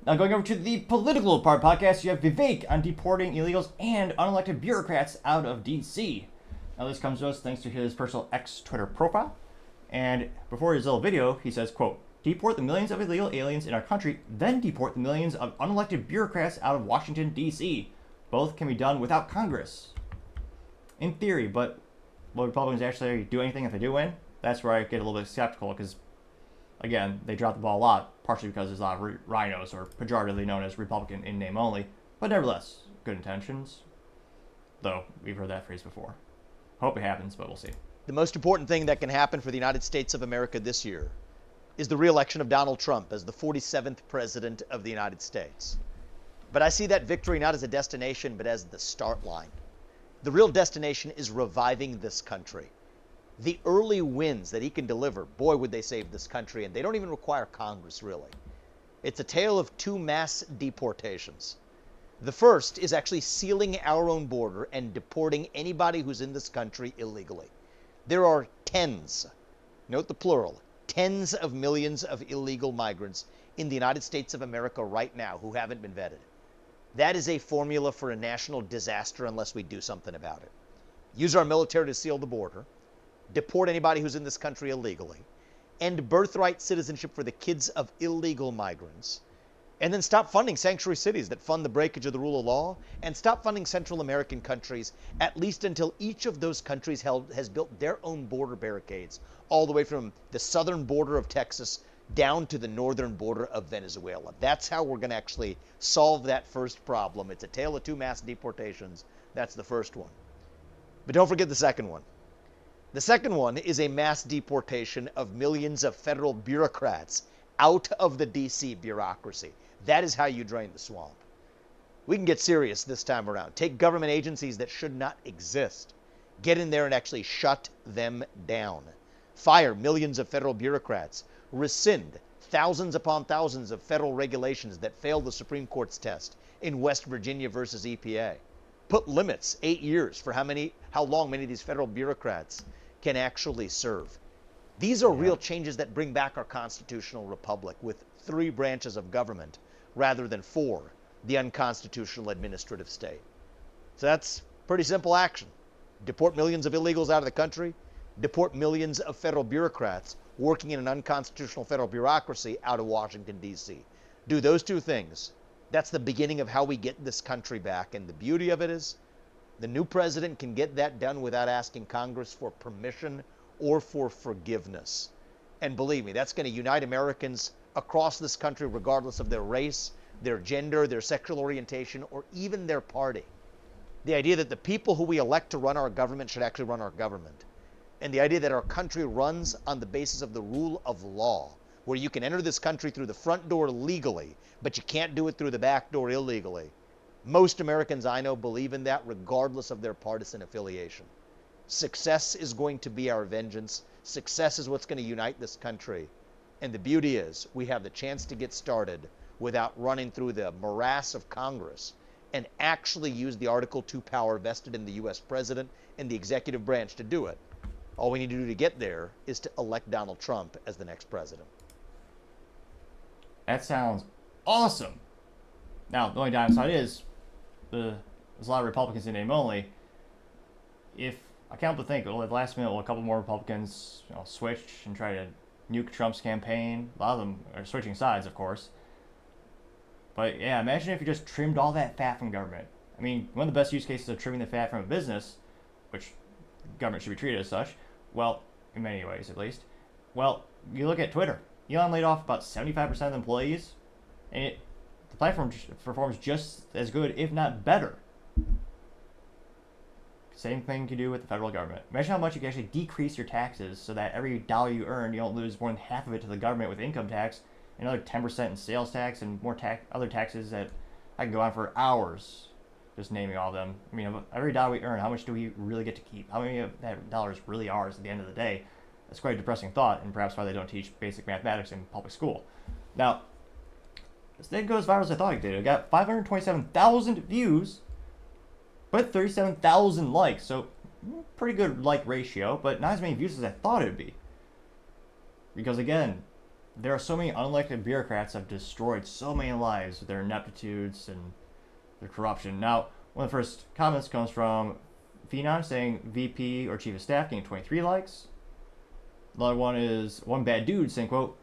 Now, going over to the political part podcast, you have Vivek on deporting illegals and unelected bureaucrats out of D.C. Now, this comes to us thanks to his personal X Twitter profile. And before his little video, he says, quote, deport the millions of illegal aliens in our country, then deport the millions of unelected bureaucrats out of Washington, D.C. Both can be done without Congress. In theory, but will Republicans actually do anything if they do win? That's where I get a little bit skeptical because, again, they drop the ball a lot, partially because there's a lot of rhinos, or pejoratively known as Republican in name only, but nevertheless, good intentions. Though, we've heard that phrase before. Hope it happens, but we'll see. The most important thing that can happen for the United States of America this year is the re-election of Donald Trump as the 47th President of the United States. But I see that victory not as a destination, but as the start line. The real destination is reviving this country. The early wins that he can deliver, boy, would they save this country, and they don't even require Congress, really. It's a tale of two mass deportations. The first is actually sealing our own border and deporting anybody who's in this country illegally. There are tens, note the plural, tens of millions of illegal migrants in the United States of America right now who haven't been vetted. That is a formula for a national disaster unless we do something about it. Use our military to seal the border, deport anybody who's in this country illegally, end birthright citizenship for the kids of illegal migrants, and then stop funding sanctuary cities that fund the breakage of the rule of law, and stop funding Central American countries, at least until each of those countries has built their own border barricades, all the way from the southern border of Texas down to the northern border of Venezuela. That's how we're going to actually solve that first problem. It's a tale of two mass deportations. That's the first one. But don't forget the second one. The second one is a mass deportation of millions of federal bureaucrats out of the D.C. bureaucracy. That is how you drain the swamp. We can get serious this time around. Take government agencies that should not exist. Get in there and actually shut them down. Fire millions of federal bureaucrats. Rescind thousands upon thousands of federal regulations that failed the Supreme Court's test in West Virginia versus EPA. Put limits, 8 years, for how long many of these federal bureaucrats can actually serve. These are real changes that bring back our constitutional republic with 3 branches of government rather than 4, the unconstitutional administrative state. So that's pretty simple action. Deport millions of illegals out of the country, deport millions of federal bureaucrats working in an unconstitutional federal bureaucracy out of Washington, D.C. Do those 2 things. That's the beginning of how we get this country back. And the beauty of it is the new president can get that done without asking Congress for permission or for forgiveness. And believe me, that's going to unite Americans across this country regardless of their race, their gender, their sexual orientation, or even their party. The idea that the people who we elect to run our government should actually run our government. And the idea that our country runs on the basis of the rule of law, where you can enter this country through the front door legally, but you can't do it through the back door illegally. Most Americans I know believe in that regardless of their partisan affiliation. Success is going to be our vengeance. Success is what's going to unite this country. And the beauty is we have the chance to get started without running through the morass of Congress and actually use the Article 2 power vested in the U.S. president and the executive branch to do it. All we need to do to get there is to elect Donald Trump as the next president. That sounds awesome. Now, the only downside is there's a lot of Republicans in name only. If I can't help but think, well, at the last minute, will a couple more Republicans switch and try to nuke Trump's campaign? A lot of them are switching sides, of course. But yeah, imagine if you just trimmed all that fat from government. I mean, one of the best use cases of trimming the fat from a business, which government should be treated as such, well, in many ways at least, well, you look at Twitter. Elon laid off about 75% of the employees, and the platform performs just as good, if not better. Same thing you do with the federal government. Imagine how much you can actually decrease your taxes so that every dollar you earn, you don't lose more than half of it to the government with income tax, another 10% in sales tax, and more other taxes that I can go on for hours just naming all of them. I mean, every dollar we earn, how much do we really get to keep? How many of that dollar is really ours at the end of the day? That's quite a depressing thought, and perhaps why they don't teach basic mathematics in public school. Now, this didn't go as viral as I thought it did. It got 527,000 views, but 37,000 likes, so pretty good like ratio, but not as many views as I thought it would be. Because again, there are so many unelected bureaucrats that have destroyed so many lives with their ineptitudes and their corruption. Now, one of the first comments comes from Phenon saying VP or Chief of Staff getting 23 likes. Another one is one bad dude saying, quote,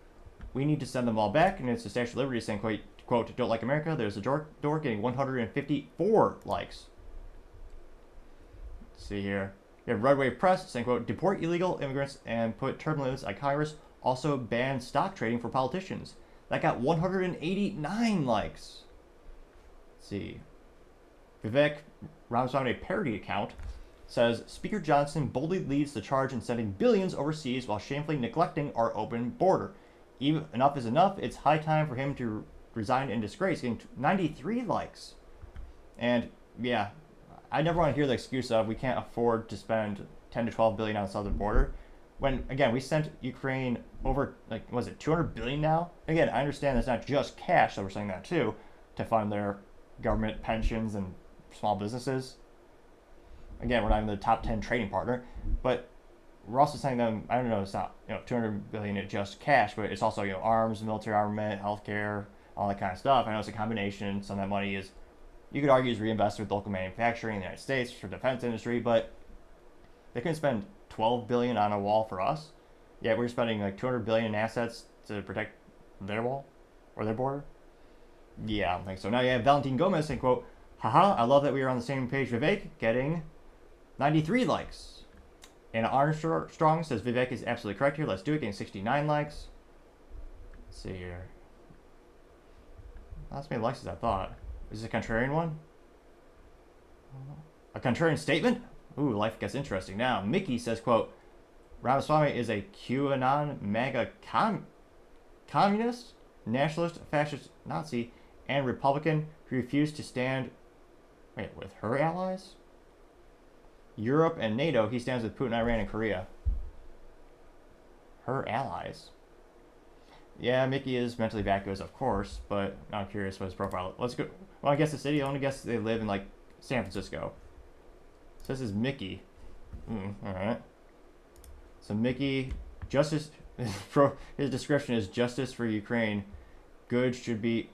we need to send them all back. And it's the Statue of Liberty saying, quote, don't like America. There's a door getting 154 likes. Let's see here. We have Red Wave Press saying, quote, deport illegal immigrants and put term limits on Congress. Also ban stock trading for politicians. That got 189 likes. Let's see. Vivek, Ramaswamy parody account, says Speaker Johnson boldly leads the charge in sending billions overseas while shamefully neglecting our open border. Enough is enough. It's high time for him to resign in disgrace, getting 93 likes. And yeah, I never want to hear the excuse of we can't afford to spend 10 to 12 billion on the southern border. When again, we sent Ukraine over, like, was it 200 billion now? Again, I understand it's not just cash, so we're saying that too, to fund their government pensions and small businesses. Again, we're not even the top 10 trading partner, but we're also saying them, I don't know, it's not, 200 billion in just cash, but it's also, arms, military armament, healthcare, all that kind of stuff. I know it's a combination. Some of that money is, you could argue, is reinvested with local manufacturing in the United States for defense industry, but they couldn't spend 12 billion on a wall for us. Yeah, we're spending like 200 billion in assets to protect their wall or their border. Yeah, I don't think so. Now you have Valentin Gomez saying, quote, haha, I love that we are on the same page, Vivek, getting 93 likes. And Armstrong says Vivek is absolutely correct here. Let's do it, getting 69 likes. Let's see here. Not as many likes as I thought. Is this a contrarian one? A contrarian statement? Ooh, life gets interesting now. Mickey says, quote, Ramaswamy is a QAnon MAGA communist, nationalist, fascist, Nazi, and Republican who refused to stand, with her allies? Europe and NATO, he stands with Putin, Iran, and Korea. Her allies? Yeah, Mickey is mentally vacuous, of course, but I'm curious what his profile. Let's go. Well, I guess the city. I want to guess they live in like San Francisco. So this is Mickey. All right. So Mickey, justice. His description is justice for Ukraine. Good should be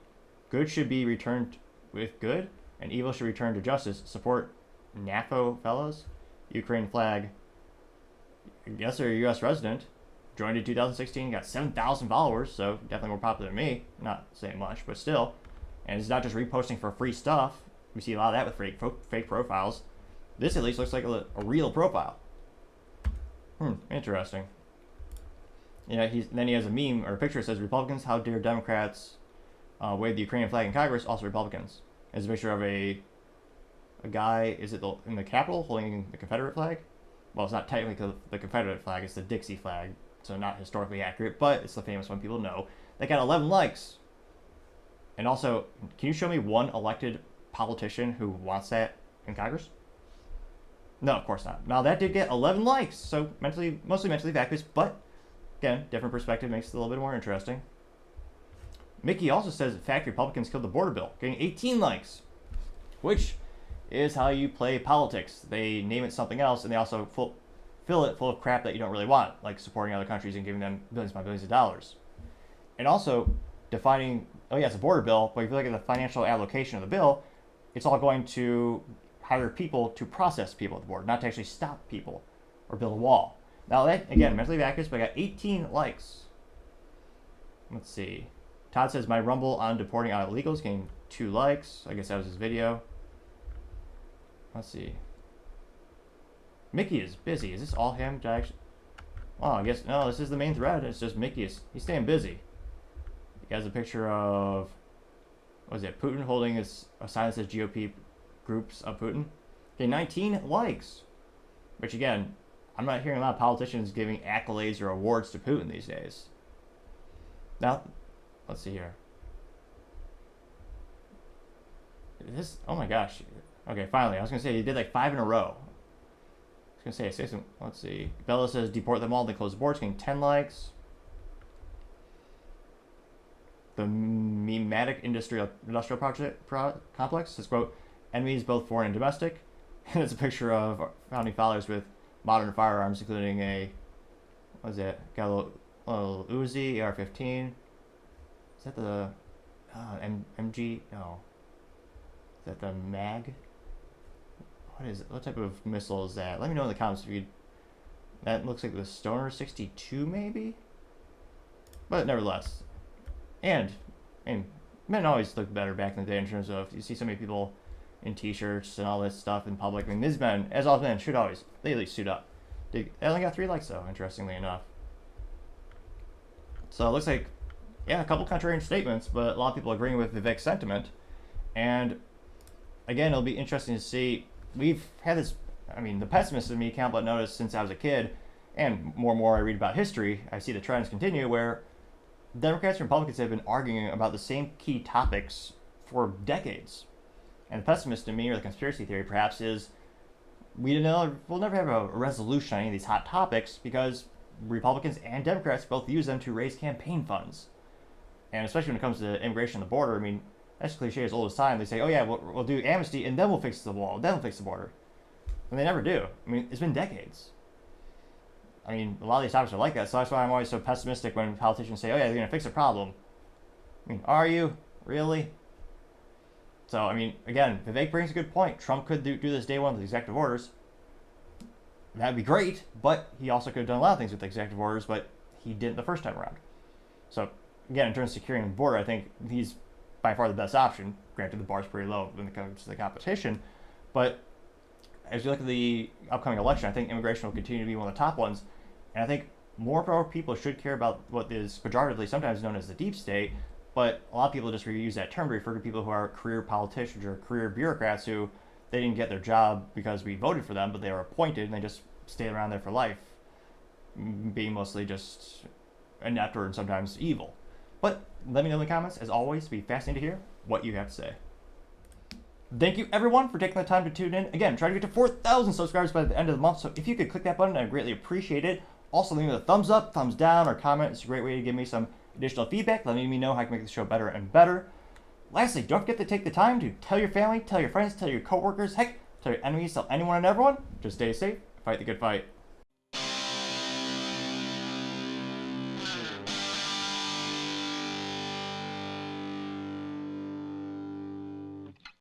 returned with good, and evil should return to justice. Support NAFO fellows. Ukraine flag. I guess they're a U.S. resident. Joined in 2016, got 7,000 followers, so definitely more popular than me. Not saying much, but still. And it's not just reposting for free stuff. We see a lot of that with fake profiles. This at least looks like a real profile. Interesting. Then he has a meme or a picture that says, Republicans, how dare Democrats wave the Ukrainian flag in Congress, also Republicans. There's a picture of a guy, is it in the Capitol, holding the Confederate flag? Well, it's not technically the Confederate flag, it's the Dixie flag. So not historically accurate, but it's the famous one people know. They got 11 likes. And also, can you show me one elected politician who wants that in Congress? No, of course not. Now that did get 11 likes, so mostly mentally vacuous, but again, different perspective makes it a little bit more interesting. Mickey also says, in fact, Republicans killed the border bill, getting 18 likes, which is how you play politics. They name it something else, and they also fill it full of crap that you don't really want, like supporting other countries and giving them billions by billions of dollars. And also defining, it's a border bill, but if you look at the financial allocation of the bill, it's all going to hire people to process people at the border, not to actually stop people or build a wall. Now that, again, mentally vacuous, but I got 18 likes. Let's see. Todd says, my rumble on deporting out illegals getting 2 likes. I guess that was his video. Let's see. Mickey is busy. Is this all him? I guess, no, this is the main thread. It's just Mickey. He's staying busy. He has a picture of, Putin holding a sign that says GOP groups of Putin. Okay, 19 likes. Which, again, I'm not hearing a lot of politicians giving accolades or awards to Putin these days. Now, let's see here. Oh my gosh. Okay, finally. I was going to say, he did like 5 in a row. I was going to say, let's see. Bella says, deport them all, then close the boards, getting 10 likes. The Mematic Industrial Complex says, quote, enemies both foreign and domestic. And it's a picture of founding fathers with modern firearms, including got a little little Uzi, AR-15. Is that the MG? No. Is that the MAG? What is it? What type of missile is that? Let me know in the comments if you. That looks like the Stoner 62, maybe. But nevertheless, and men always looked better back in the day in terms of you see so many people in t-shirts and all this stuff in public. I mean, these men, as all men, should always they at least suit up. They only got 3 likes though, interestingly enough. So it looks like, yeah, a couple contrarian statements, but a lot of people agreeing with Vivek's sentiment. And again, it'll be interesting to see. We've had this, I mean, the pessimist in me can't but notice since I was a kid, and more I read about history, I see the trends continue where Democrats and Republicans have been arguing about the same key topics for decades. And the pessimist in me, or the conspiracy theory perhaps, is we'll never have a resolution on any of these hot topics because Republicans and Democrats both use them to raise campaign funds. And especially when it comes to immigration on the border, I mean, that's a cliche as old as time. They say, oh yeah, we'll do amnesty and then we'll fix the wall, then we'll fix the border. And they never do. I mean, it's been decades. I mean, a lot of these topics are like that, so that's why I'm always so pessimistic when politicians say, oh yeah, they're going to fix a problem. I mean, are you? Really? So, I mean, again, Vivek brings a good point. Trump could do this day one with executive orders. That'd be great, but he also could have done a lot of things with executive orders, but he didn't the first time around. So, again, in terms of securing the border, I think he's by far the best option. Granted, the bar's pretty low when it comes to the competition, but as you look at the upcoming election, I think immigration will continue to be one of the top ones, and I think more people should care about what is pejoratively sometimes known as the deep state, but a lot of people just use that term to refer to people who are career politicians or career bureaucrats who they didn't get their job because we voted for them, but they were appointed and they just stayed around there for life, being mostly just inept or sometimes evil. But let me know in the comments. As always, it'd be fascinating to hear what you have to say. Thank you everyone for taking the time to tune in. Again, try to get to 4,000 subscribers by the end of the month, so if you could click that button, I'd greatly appreciate it. Also, leave me a thumbs up, thumbs down, or comment. It's a great way to give me some additional feedback, letting me know how I can make the show better and better. Lastly, don't forget to take the time to tell your family, tell your friends, tell your coworkers, heck, tell your enemies, tell anyone and everyone. Just stay safe, fight the good fight.